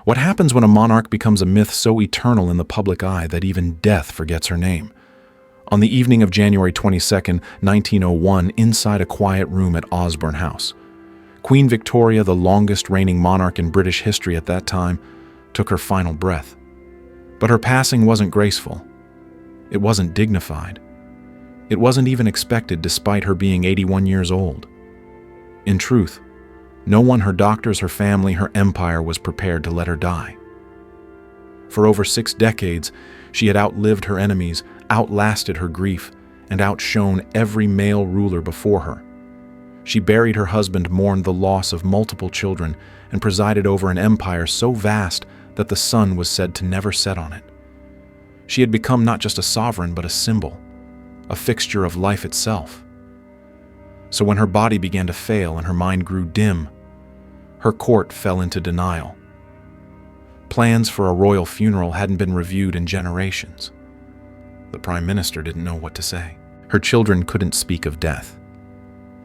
What happens when a monarch becomes a myth so eternal in the public eye that even death forgets her name? On the evening of January 22, 1901, inside a quiet room at Osborne House, Queen Victoria, the longest reigning monarch in British history at that time, took her final breath. But her passing wasn't graceful. It wasn't dignified. It wasn't even expected despite her being 81 years old. In truth, no one, her doctors, her family, her empire, was prepared to let her die. For over 6 decades, she had outlived her enemies, outlasted her grief, and outshone every male ruler before her. She buried her husband, mourned the loss of multiple children, and presided over an empire so vast that the sun was said to never set on it. She had become not just a sovereign, but a symbol, a fixture of life itself. So when her body began to fail and her mind grew dim, her court fell into denial. Plans for a royal funeral hadn't been reviewed in generations. The Prime Minister didn't know what to say. Her children couldn't speak of death.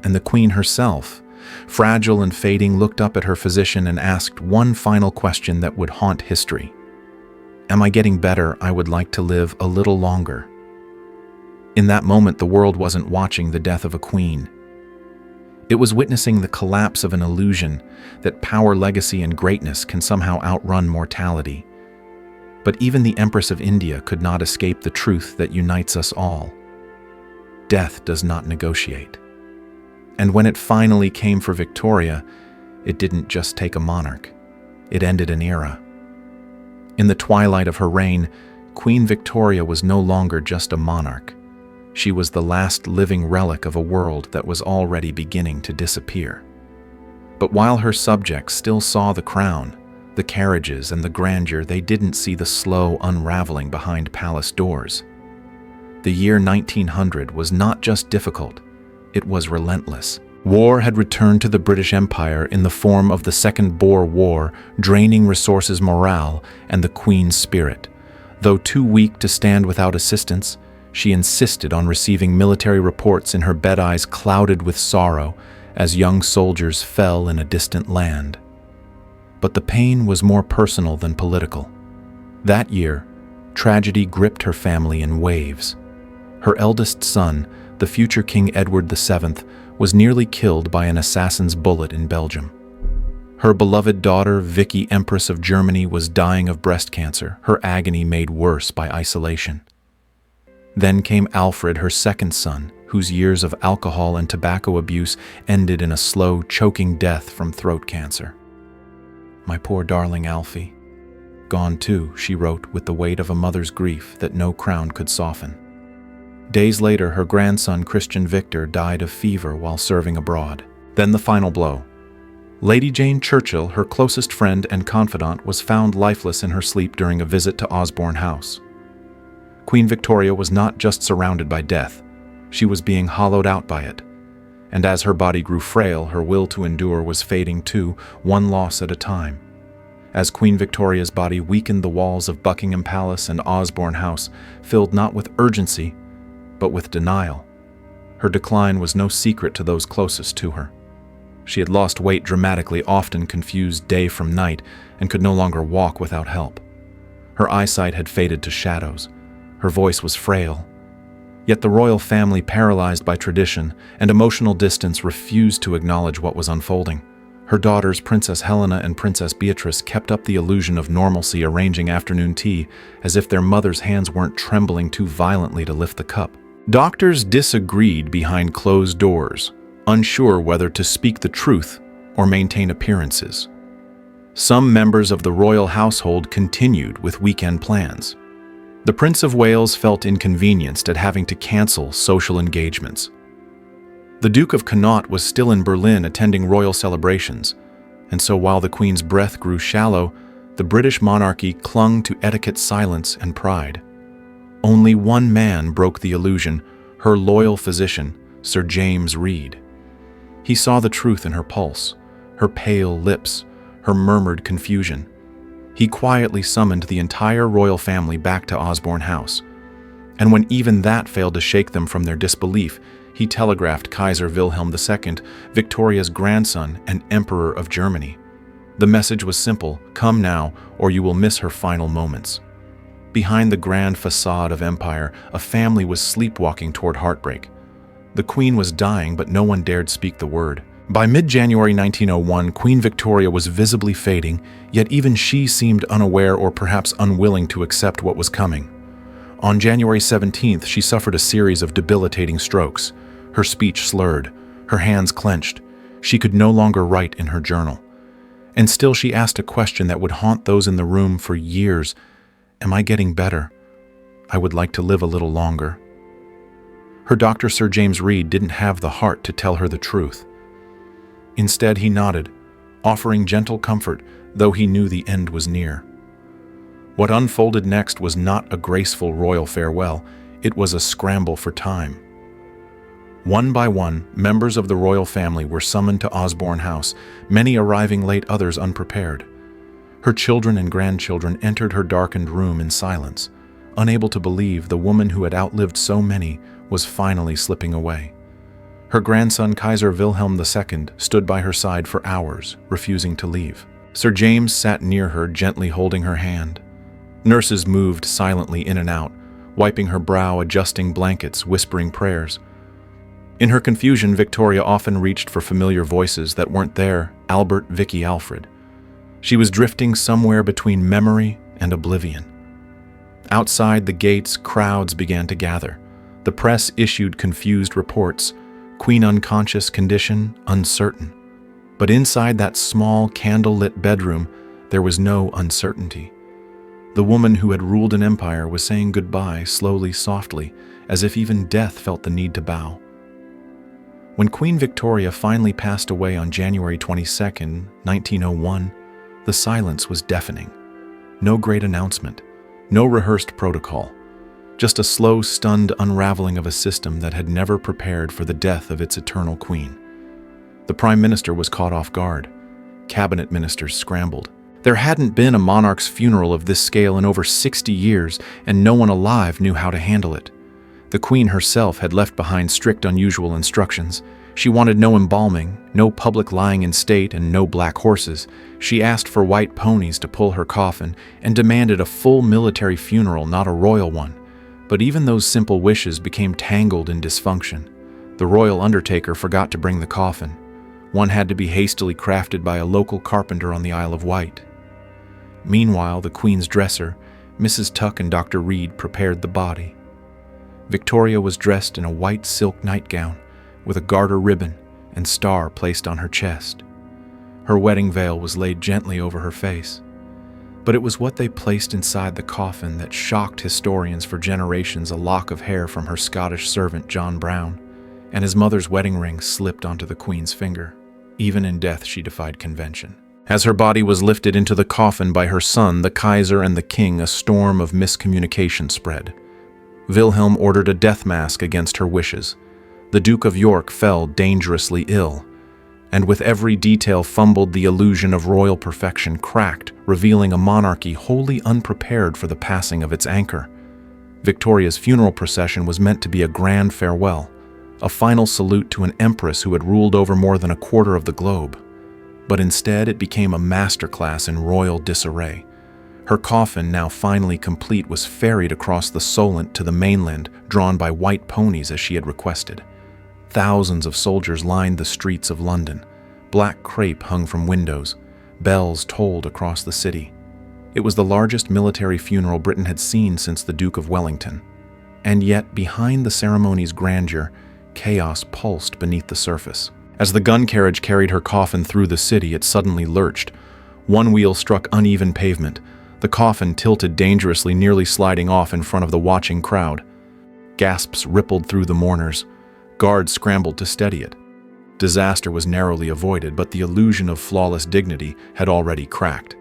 And the Queen herself, fragile and fading, looked up at her physician and asked one final question that would haunt history. "Am I getting better? I would like to live a little longer." In that moment, the world wasn't watching the death of a queen. It was witnessing the collapse of an illusion that power, legacy, and greatness can somehow outrun mortality. But even the Empress of India could not escape the truth that unites us all. Death does not negotiate. And when it finally came for Victoria, it didn't just take a monarch. It ended an era. In the twilight of her reign, Queen Victoria was no longer just a monarch. She was the last living relic of a world that was already beginning to disappear. But while her subjects still saw the crown, the carriages, and the grandeur, they didn't see the slow unraveling behind palace doors. The year 1900 was not just difficult, it was relentless. War had returned to the British Empire in the form of the Second Boer War, draining resources, morale, and the Queen's spirit. Though too weak to stand without assistance, she insisted on receiving military reports in her bed, eyes clouded with sorrow as young soldiers fell in a distant land. But the pain was more personal than political. That year, tragedy gripped her family in waves. Her eldest son, the future King Edward VII, was nearly killed by an assassin's bullet in Belgium. Her beloved daughter, Vicky, Empress of Germany, was dying of breast cancer, her agony made worse by isolation. Then came Alfred, her second son, whose years of alcohol and tobacco abuse ended in a slow, choking death from throat cancer. "My poor darling Alfie. Gone too," she wrote with the weight of a mother's grief that no crown could soften. Days later, her grandson, Christian Victor, died of fever while serving abroad. Then the final blow. Lady Jane Churchill, her closest friend and confidant, was found lifeless in her sleep during a visit to Osborne House. Queen Victoria was not just surrounded by death, she was being hollowed out by it. And as her body grew frail, her will to endure was fading too, one loss at a time. As Queen Victoria's body weakened, the walls of Buckingham Palace and Osborne House filled not with urgency, but with denial. Her decline was no secret to those closest to her. She had lost weight dramatically, often confused day from night, and could no longer walk without help. Her eyesight had faded to shadows. Her voice was frail. Yet the royal family, paralyzed by tradition and emotional distance, refused to acknowledge what was unfolding. Her daughters, Princess Helena and Princess Beatrice, kept up the illusion of normalcy, arranging afternoon tea as if their mother's hands weren't trembling too violently to lift the cup. Doctors disagreed behind closed doors, unsure whether to speak the truth or maintain appearances. Some members of the royal household continued with weekend plans. The Prince of Wales felt inconvenienced at having to cancel social engagements. The Duke of Connaught was still in Berlin attending royal celebrations, and so while the Queen's breath grew shallow, the British monarchy clung to etiquette, silence, and pride. Only one man broke the illusion, her loyal physician, Sir James Reed. He saw the truth in her pulse, her pale lips, her murmured confusion. He quietly summoned the entire royal family back to Osborne House. And when even that failed to shake them from their disbelief, he telegraphed Kaiser Wilhelm II, Victoria's grandson and Emperor of Germany. The message was simple: come now, or you will miss her final moments. Behind the grand facade of empire, a family was sleepwalking toward heartbreak. The Queen was dying, but no one dared speak the word. By mid-January 1901, Queen Victoria was visibly fading, yet even she seemed unaware or perhaps unwilling to accept what was coming. On January 17th, she suffered a series of debilitating strokes. Her speech slurred, her hands clenched. She could no longer write in her journal. And still she asked a question that would haunt those in the room for years. Am I getting better? I would like to live a little longer. Her doctor, Sir James Reed, didn't have the heart to tell her the truth. Instead, he nodded, offering gentle comfort, though he knew the end was near. What unfolded next was not a graceful royal farewell, it was a scramble for time. One by one, members of the royal family were summoned to Osborne House, many arriving late, others unprepared. Her children and grandchildren entered her darkened room in silence, unable to believe the woman who had outlived so many was finally slipping away. Her grandson, Kaiser Wilhelm II, stood by her side for hours, refusing to leave. Sir James sat near her, gently holding her hand. Nurses moved silently in and out, wiping her brow, adjusting blankets, whispering prayers. In her confusion, Victoria often reached for familiar voices that weren't there: Albert, Vicky, Alfred. She was drifting somewhere between memory and oblivion. Outside the gates, crowds began to gather. The press issued confused reports: Queen unconscious, condition uncertain. But inside that small, candle-lit bedroom, there was no uncertainty. The woman who had ruled an empire was saying goodbye, slowly, softly, as if even death felt the need to bow. When Queen Victoria finally passed away on January 22, 1901, the silence was deafening. No great announcement, no rehearsed protocol, just a slow, stunned unraveling of a system that had never prepared for the death of its eternal queen. The Prime Minister was caught off guard. Cabinet ministers scrambled. There hadn't been a monarch's funeral of this scale in over 60 years, and no one alive knew how to handle it. The Queen herself had left behind strict, unusual instructions. She wanted no embalming, no public lying in state, and no black horses. She asked for white ponies to pull her coffin and demanded a full military funeral, not a royal one. But even those simple wishes became tangled in dysfunction. The royal undertaker forgot to bring the coffin. One had to be hastily crafted by a local carpenter on the Isle of Wight. Meanwhile, the Queen's dresser, Mrs. Tuck, and Dr. Reed prepared the body. Victoria was dressed in a white silk nightgown with a garter ribbon and star placed on her chest. Her wedding veil was laid gently over her face. But it was what they placed inside the coffin that shocked historians for generations: a lock of hair from her Scottish servant John Brown, and his mother's wedding ring slipped onto the Queen's finger. Even in death, she defied convention. As her body was lifted into the coffin by her son, the Kaiser, and the King, a storm of miscommunication spread. Wilhelm ordered a death mask against her wishes. The Duke of York fell dangerously ill, and with every detail fumbled, the illusion of royal perfection cracked, revealing a monarchy wholly unprepared for the passing of its anchor. Victoria's funeral procession was meant to be a grand farewell, a final salute to an empress who had ruled over more than a quarter of the globe. But instead, it became a masterclass in royal disarray. Her coffin, now finally complete, was ferried across the Solent to the mainland, drawn by white ponies as she had requested. Thousands of soldiers lined the streets of London. Black crepe hung from windows. Bells tolled across the city. It was the largest military funeral Britain had seen since the Duke of Wellington. And yet, behind the ceremony's grandeur, chaos pulsed beneath the surface. As the gun carriage carried her coffin through the city, it suddenly lurched. One wheel struck uneven pavement. The coffin tilted dangerously, nearly sliding off in front of the watching crowd. Gasps rippled through the mourners. Guards scrambled to steady it. Disaster was narrowly avoided, but the illusion of flawless dignity had already cracked.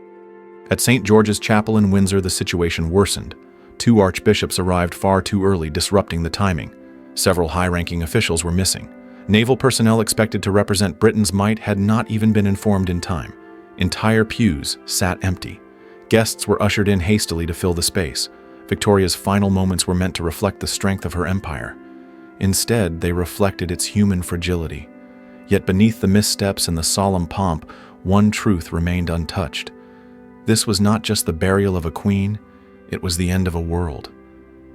At St. George's Chapel in Windsor, the situation worsened. 2 archbishops arrived far too early, disrupting the timing. Several high-ranking officials were missing. Naval personnel expected to represent Britain's might had not even been informed in time. Entire pews sat empty. Guests were ushered in hastily to fill the space. Victoria's final moments were meant to reflect the strength of her empire. Instead, they reflected its human fragility. Yet beneath the missteps and the solemn pomp, one truth remained untouched. This was not just the burial of a queen, it was the end of a world.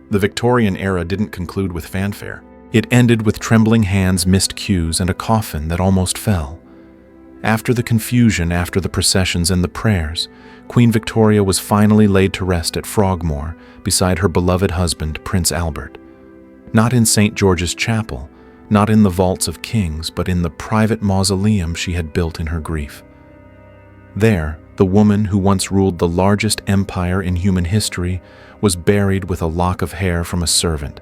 The Victorian era didn't conclude with fanfare. It ended with trembling hands, missed cues, and a coffin that almost fell. After the confusion, after the processions and the prayers, Queen Victoria was finally laid to rest at Frogmore beside her beloved husband, Prince Albert. Not in St. George's Chapel, not in the vaults of kings, but in the private mausoleum she had built in her grief. There, the woman who once ruled the largest empire in human history was buried with a lock of hair from a servant,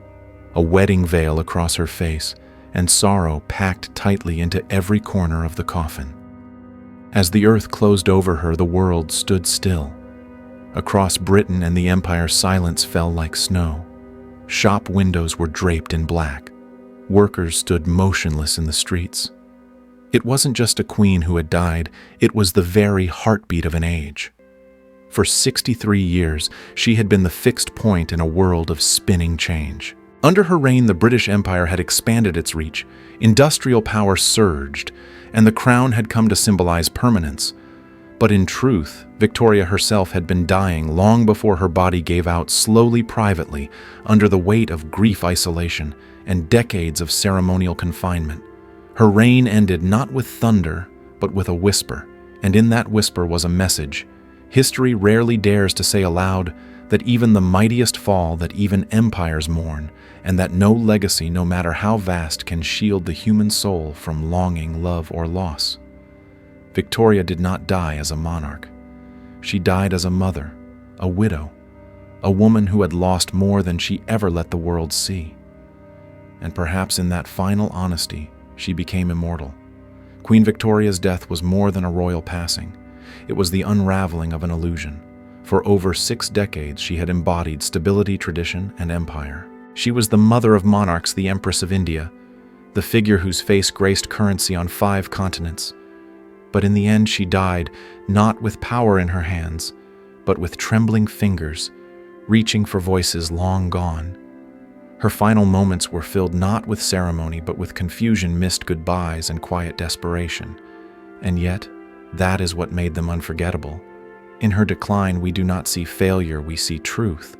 a wedding veil across her face, and sorrow packed tightly into every corner of the coffin. As the earth closed over her, the world stood still. Across Britain and the empire, silence fell like snow. Shop windows were draped in black. Workers stood motionless in the streets. It wasn't just a queen who had died, it was the very heartbeat of an age. For 63 years, she had been the fixed point in a world of spinning change. Under her reign, the British Empire had expanded its reach, industrial power surged, and the crown had come to symbolize permanence. But in truth, Victoria herself had been dying long before her body gave out, slowly, privately, under the weight of grief, isolation, and decades of ceremonial confinement. Her reign ended not with thunder, but with a whisper, and in that whisper was a message. History rarely dares to say aloud that even the mightiest fall, that even empires mourn, and that no legacy, no matter how vast, can shield the human soul from longing, love, or loss. Victoria did not die as a monarch. She died as a mother, a widow, a woman who had lost more than she ever let the world see. And perhaps in that final honesty, she became immortal. Queen Victoria's death was more than a royal passing. It was the unraveling of an illusion. For over 6 decades, she had embodied stability, tradition, and empire. She was the mother of monarchs, the Empress of India, the figure whose face graced currency on 5 continents. But in the end, she died not with power in her hands, but with trembling fingers, reaching for voices long gone. Her final moments were filled not with ceremony, but with confusion, missed goodbyes, and quiet desperation. And yet, that is what made them unforgettable. In her decline, we do not see failure, we see truth,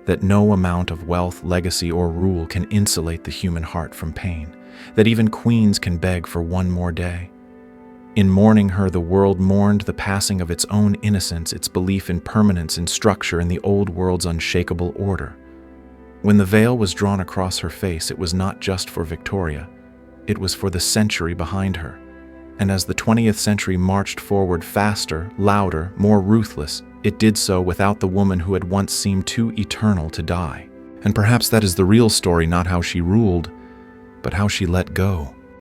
that no amount of wealth, legacy, or rule can insulate the human heart from pain, that even queens can beg for one more day. In mourning her, the world mourned the passing of its own innocence, its belief in permanence and structure in the old world's unshakable order. When the veil was drawn across her face, it was not just for Victoria, it was for the century behind her. And as the 20th century marched forward faster, louder, more ruthless, it did so without the woman who had once seemed too eternal to die. And perhaps that is the real story, not how she ruled, but how she let go.